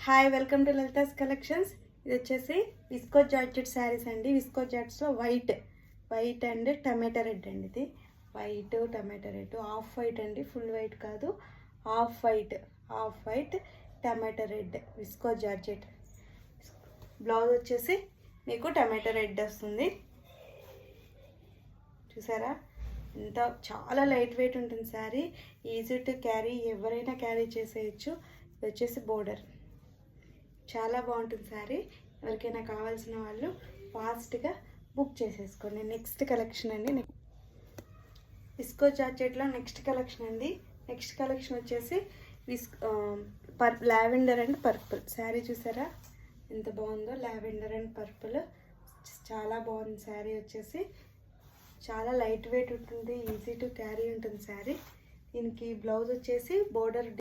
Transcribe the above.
Hi, welcome to Lalitha's collections. ఇది వచ్చేసి visco georgette saris అండి. విస్కో జార్జెట్స్లో వైట్ అండ్ టమాటా రెడ్ అండి. ఇది white tomato red, half white అండి, ఫుల్ వైట్ కాదు, half white tomato red visco georgette. Blouse వచ్చేసి మీకు టమాటా రెడ్ వస్తుంది. చూసారా ఎంత చాలా లైట్ వెయిట్ ఉంటుంది శారీ, ఈజీ టు క్యారీ, ఎవరైనా క్యారీ చేసేయచ్చు. ఇది వచ్చేసి బోర్డర్, చాలా బాగుంటుంది శారీ. ఎవరికైనా కావాల్సిన వాళ్ళు ఫాస్ట్గా బుక్ చేసేసుకోండి. నెక్స్ట్ కలెక్షన్ అండి, విస్కో జార్జెట్లో నెక్స్ట్ కలెక్షన్ అండి. నెక్స్ట్ కలెక్షన్ వచ్చేసి లావెండర్ అండ్ పర్పుల్ శారీ. చూసారా ఎంత బాగుందో, లావెండర్ అండ్ పర్పుల్, చాలా బాగుంది శారీ. వచ్చేసి చాలా లైట్ వెయిట్ ఉంటుంది, ఈజీ టు క్యారీ ఉంటుంది శారీ. దీనికి బ్లౌజ్ వచ్చేసి బోర్డర్